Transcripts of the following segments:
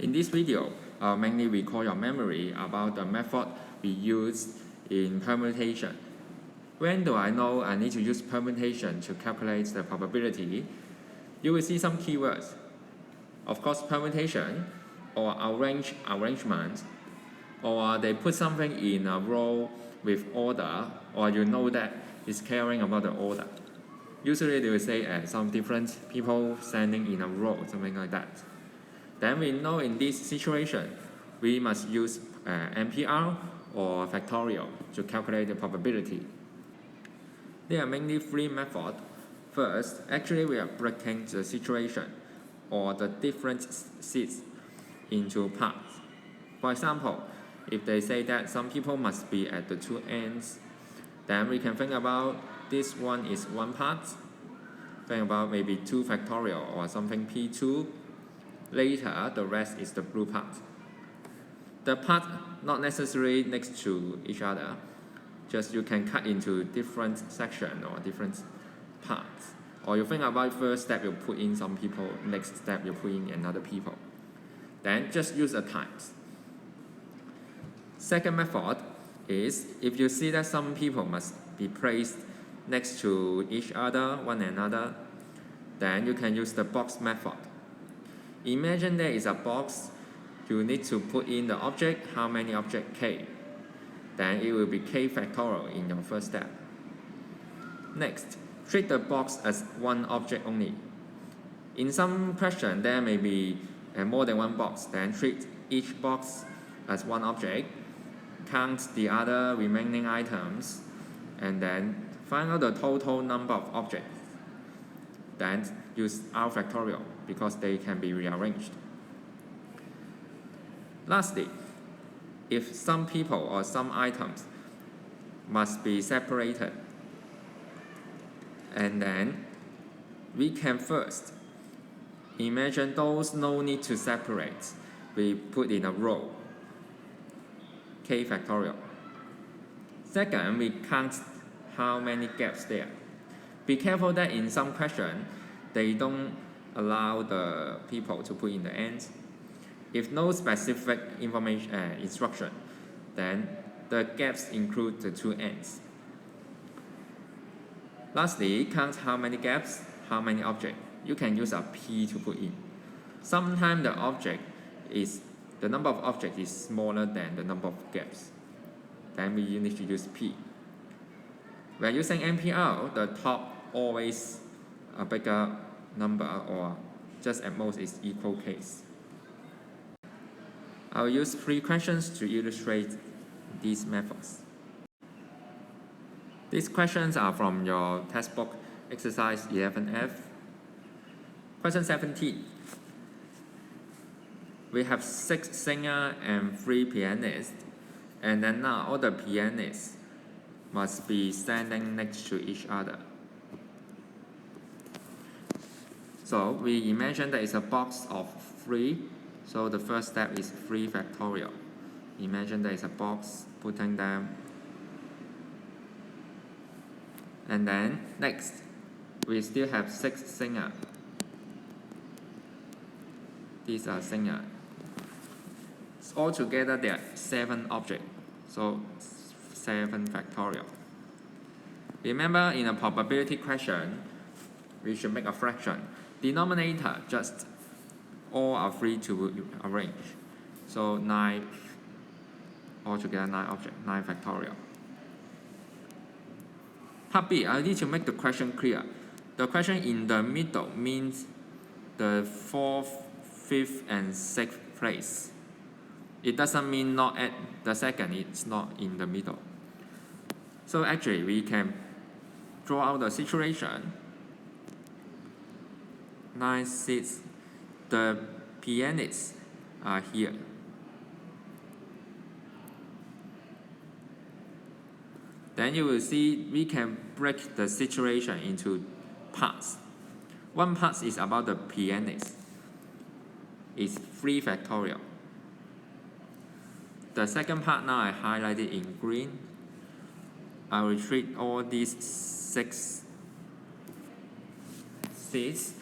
In this video, I'll mainly recall your memory about the method we used in permutation. When do I know I need to use permutation to calculate the probability? You will see some keywords. Of course, permutation or arrangement, or they put something in a row with order, or you know that it's caring about the order. Usually they will say some different people standing in a row, something like that. Then we know in this situation, we must use NPR or factorial to calculate the probability. There are mainly three methods. First, actually we are breaking the situation or the different seats into parts. For example, if they say that some people must be at the two ends, then we can think about this one is one part, think about maybe 2 factorial or something P2. Later, the rest is the blue part. The part not necessarily next to each other, just you can cut into different sections or different parts. Or you think about first step, you put in some people, next step, you put in another people. Then just use a times. Second method is if you see that some people must be placed next to each other, one another, then you can use the box method. Imagine there is a box, you need to put in the object, how many object k. Then it will be k factorial in your first step. Next, treat the box as one object only. In some question, there may be more than one box, then treat each box as one object, count the other remaining items, and then find out the total number of objects. Then use R factorial because they can be rearranged. Lastly, if some people or some items must be separated, and then we can first imagine those no need to separate, we put in a row, k factorial. Second, we count how many gaps there. Be careful that in some question, they don't allow the people to put in the ends. If no specific instruction, then the gaps include the two ends. Lastly, count how many gaps, how many objects. You can use a P to put in. Sometimes the number of objects is smaller than the number of gaps. Then we need to use P. When using NPR, the top always a bigger number or just at most is equal case. I'll use 3 questions to illustrate these methods. These questions are from your textbook exercise 11F. Question 17. We have 6 singers and 3 pianists, and then now all the pianists must be standing next to each other. So we imagine there is a box of 3, so the first step is 3 factorial. Imagine there is a box, putting them. And then next, we still have 6 singers. These are singers. Altogether there are 7 objects, so 7 factorial. Remember in a probability question, we should make a fraction. Denominator, just all are free to arrange. So 9, altogether 9 objects, 9 factorial. Part B, I need to make the question clear. The question in the middle means the 4th, 5th, and 6th place. It doesn't mean not at the second, it's not in the middle. So actually, we can draw out the situation. 9 seats, the pianists are here. Then you will see we can break the situation into parts. One part is about the pianist. It's 3 factorial. The second part now I highlighted in green. I will treat all these 6 seats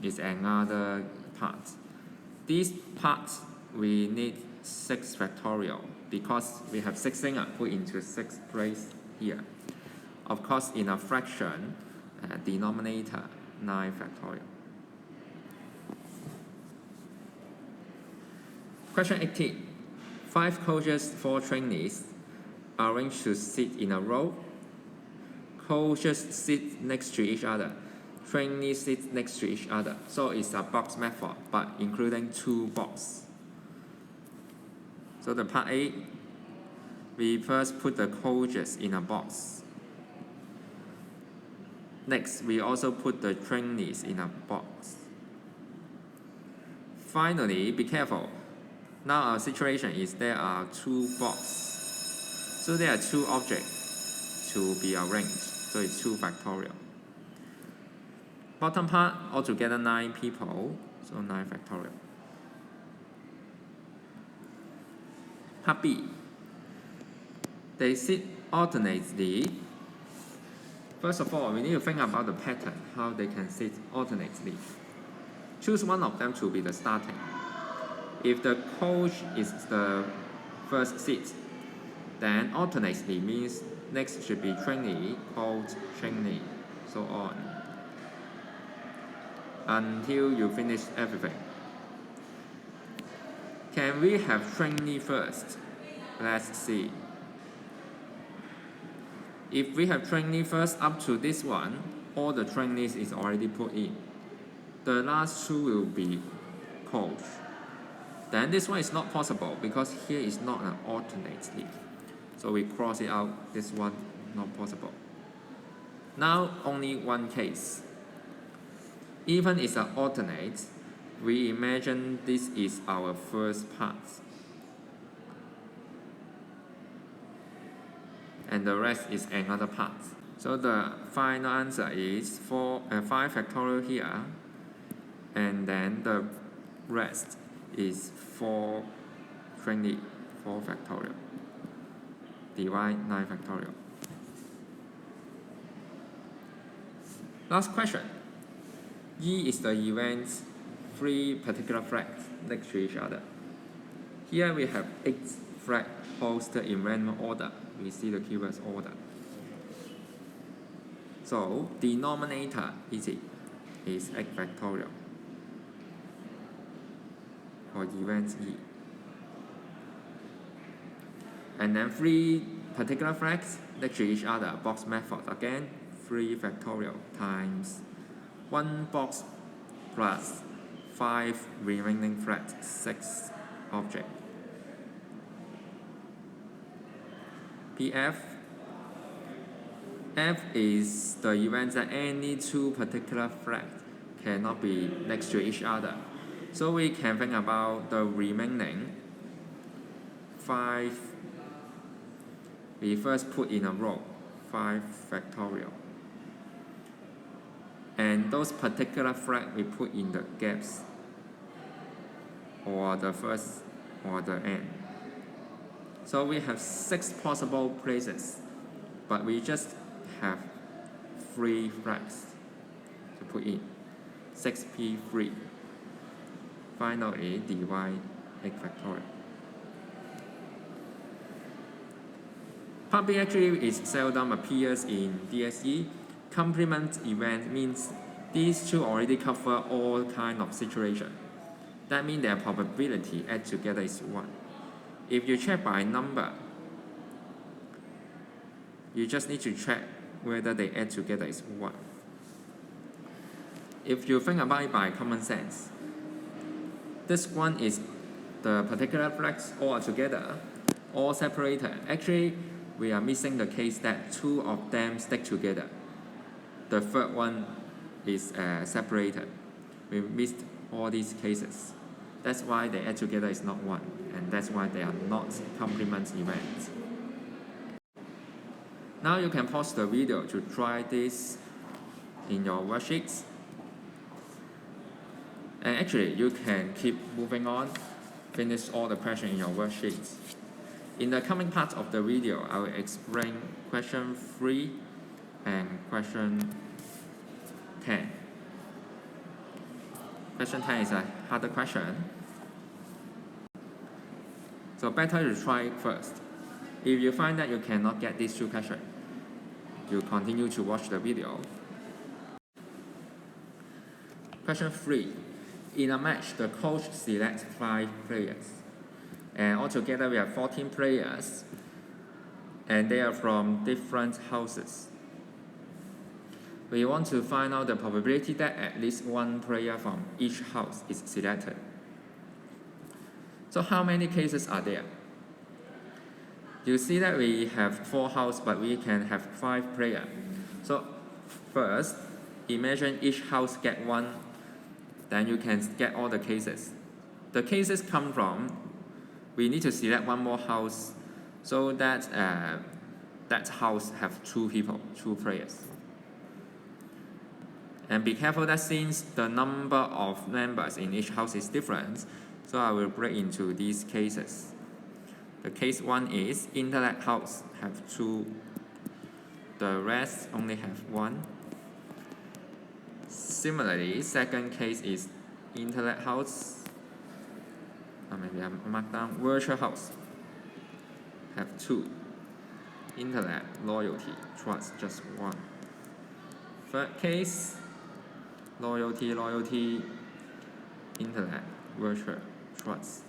is another part. These parts we need 6 factorial because we have 6 things put into 6th place here. Of course, in a fraction, denominator 9 factorial. Question 18. 5 coaches, 4 trainees, arranged to sit in a row. Coaches sit next to each other. Trainees sit next to each other. So it's a box method, but including 2 boxes. So the part A, we first put the coaches in a box. Next, we also put the trainees in a box. Finally, be careful. Now our situation is there are 2 boxes. So there are 2 objects to be arranged. So it's 2 factorial. Bottom part, altogether 9 people. So 9 factorial. Part B. They sit alternately. First of all, we need to think about the pattern, how they can sit alternately. Choose one of them to be the starting. If the coach is the first seat, then alternately means next should be trainee, coach, trainee, so on. Until you finish everything. Can we have trainee first? Let's see. If we have trainee first up to this one, all the trainees is already put in. The last 2 will be coach. Then this one is not possible because here is not an alternately. So we cross it out, this one not possible. Now only one case. Even it's an alternate, we imagine this is our first part. And the rest is another part. So the final answer is 5 factorial here, and then the rest is 4 trainee, 4 factorial. Divide 9 factorial. Last question. E is the event's 3 particular flags next to each other. Here we have 8 flags posted in random order. We see the keywords order. So denominator easy is 8 factorial for event E. And then 3 particular flags next to each other, box method again, 3 factorial times 1 box plus 5 remaining flags, 6 object. PF. F is the event that any 2 particular flags cannot be next to each other. So we can think about the remaining 5. We first put in a row, 5 factorial. And those particular flags we put in the gaps, or the first or the end. So we have 6 possible places, but we just have 3 flags to put in. 6p3. Finally, divide 8 factorial. Part B actually is seldom appears in DSE. Complement event means these 2 already cover all kind of situation. That means their probability add together is 1. If you check by number, you just need to check whether they add together is 1. If you think about it by common sense, this one is the particular flags all together, all separated. Actually, we are missing the case that 2 of them stick together. The third one is separated. We missed all these cases. That's why they add together is not 1, and that's why they are not complement events. Now you can pause the video to try this in your worksheets. And actually, you can keep moving on, finish all the questions in your worksheets. In the coming part of the video, I will explain question 3 and question 10. Question 10 is a harder question. So better to try first. If you find that you cannot get these two questions, you continue to watch the video. Question 3. In a match, the coach selects 5 players. And altogether we have 14 players. And they are from different houses. We want to find out the probability that at least one player from each house is selected. So how many cases are there? You see that we have 4 houses, but we can have 5 players. So first, imagine each house get 1, then you can get all the cases. The cases come from, we need to select one more house so that that house have 2 people, 2 players. And be careful that since the number of members in each house is different, so I will break into these cases. The case 1 is intellect house have 2, the rest only have 1. Similarly, second case is intellect house, maybe I mark down virtual house have 2, intellect, loyalty, trust just 1. Third case, loyalty, intellect, virtual, trust.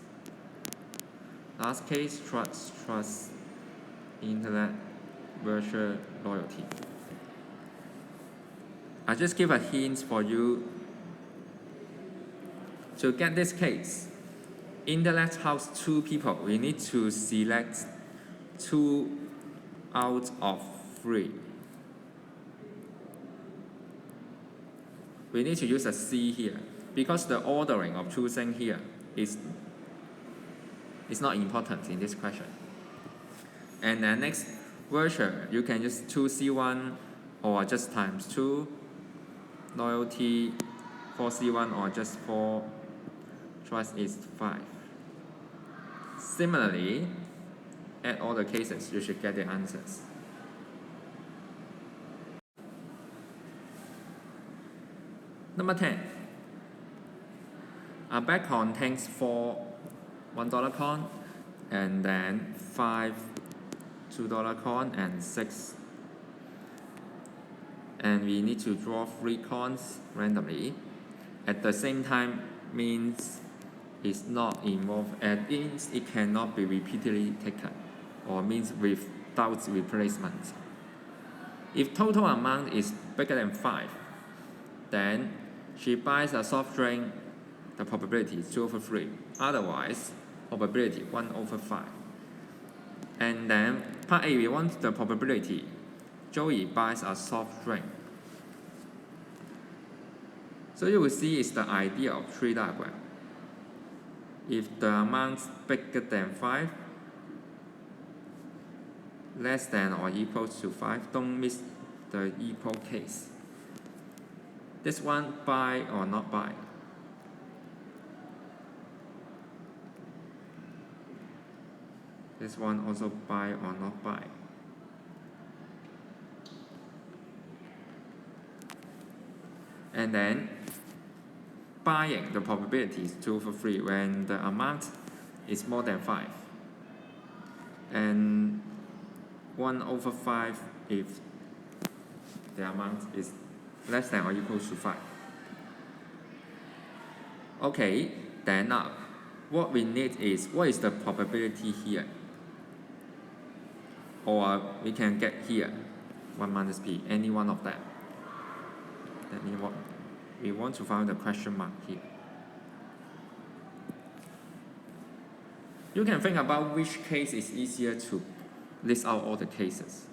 Last case, trust, intellect, virtual, loyalty. I just give a hint for you. To get this case, intellect house 2 people, we need to select 2 out of 3. We need to use a C here because the ordering of choosing here is not important in this question. And then next virtual, you can use 2C1 or just times 2, loyalty 4C1 or just 4, trust is 5. Similarly, add all the cases, you should get the answers. Number 10. A bag contains 4 $1 coin and then 5 $2 coin and 6. And we need to draw 3 coins randomly. At the same time means it's not involved, and means it cannot be repeatedly taken, or means without replacement. If total amount is bigger than 5, then she buys a soft drink, the probability is 2/3. Otherwise, probability 1/5. And then part A, we want the probability. Joey buys a soft drink. So you will see it's the idea of tree diagram. If the amount is bigger than 5, less than or equal to 5, don't miss the equal case. This one, buy or not buy. This one also buy or not buy. And then buying, the probability is 2/3 when the amount is more than 5. And 1/5 if the amount is less than or equal to 5. Okay, then now what we need is, what is the probability here? Or we can get here 1 minus p, any one of them. That means what we want to find the question mark here. You can think about which case is easier to list out all the cases.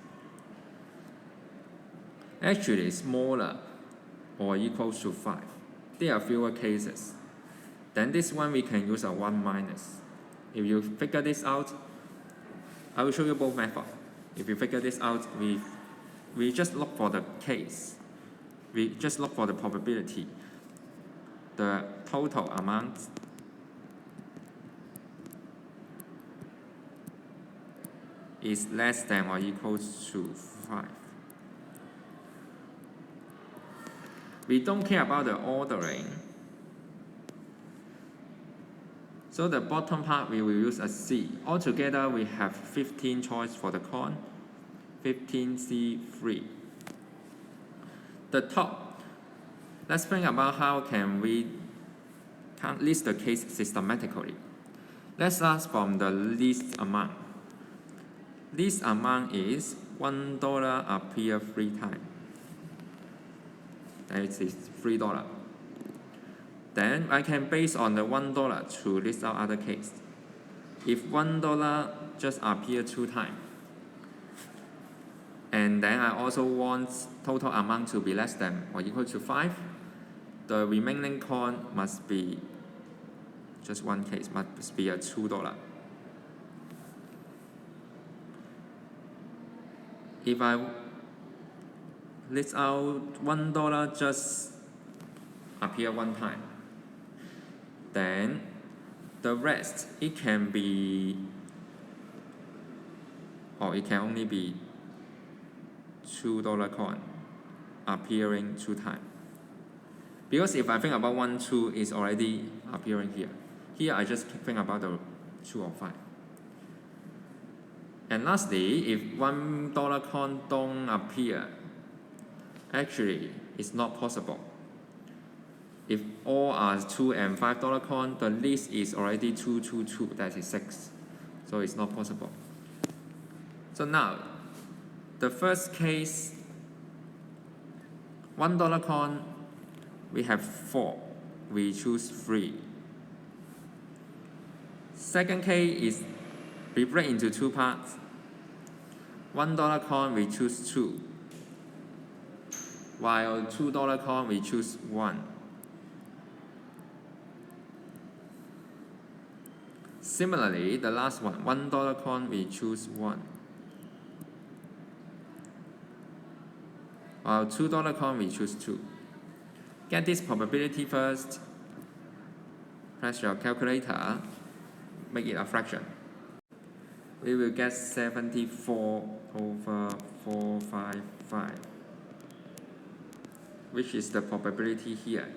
Actually, smaller or equals to 5. There are fewer cases. Then this one we can use a 1 minus. If you figure this out, I will show you both methods. If you figure this out, we just look for the case. We just look for the probability. The total amount is less than or equal to 5. We don't care about the ordering. So the bottom part we will use a C. Altogether we have 15 choice for the con, 15C3. The top, let's think about how can we list the case systematically. Let's start from the least amount. Least amount is $1 appear 3 times. That is $3. Then I can base on the $1 to list out other case. If $1 just appear 2 times, and then I also want total amount to be less than or equal to 5, the remaining con must be just one case, must be a $2. If I list out $1 just appear 1 time, then the rest it can be, or it can only be $2 coin appearing 2 times. Because if I think about 1, 2 is already appearing here. Here I just think about the 2 or 5. And lastly, if $1 coin don't appear, actually it's not possible. If all are 2 and $5 coin, the list is already 2, 2, 2, that is 6. So it's not possible. So now, the first case, $1 coin, we have 4. We choose 3. Second case is we break into 2 parts. $1 coin, we choose 2. While $2 coin, we choose 1. Similarly, the last one, $1 coin, we choose 1. While $2 coin, we choose 2. Get this probability first. Press your calculator, make it a fraction. We will get 74/455, which is the probability here.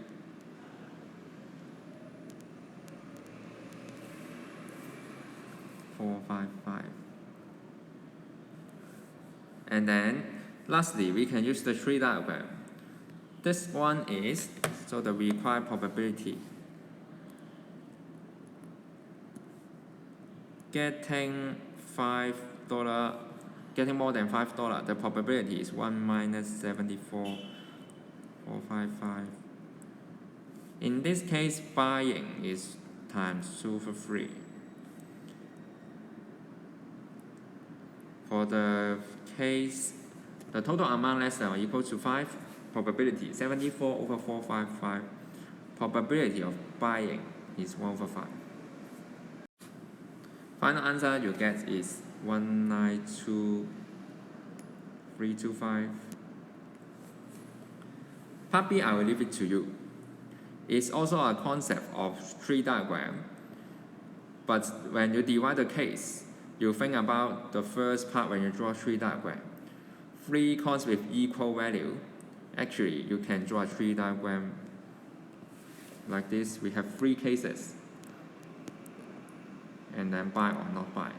And then, lastly, we can use the tree diagram. This one is the required probability. Getting more than $5, the probability is 1 minus 74/455. In this case, buying is times 2 for 3. For the case, the total amount less than or equal to 5, probability 74/455. Probability of buying is 1/5. Final answer you get is 192,325. Part B, I will leave it to you. It's also a concept of tree diagram, but when you divide the case, you think about the first part when you draw a tree diagram. 3 cons with equal value. Actually, you can draw a tree diagram like this. We have 3 cases, and then buy or not buy.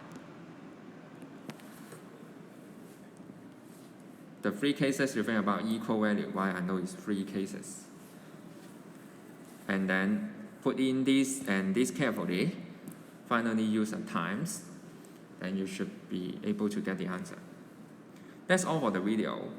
The 3 cases you think about equal value. Why I know it's 3 cases. And then put in this and this carefully. Finally use a times. Then you should be able to get the answer. That's all for the video.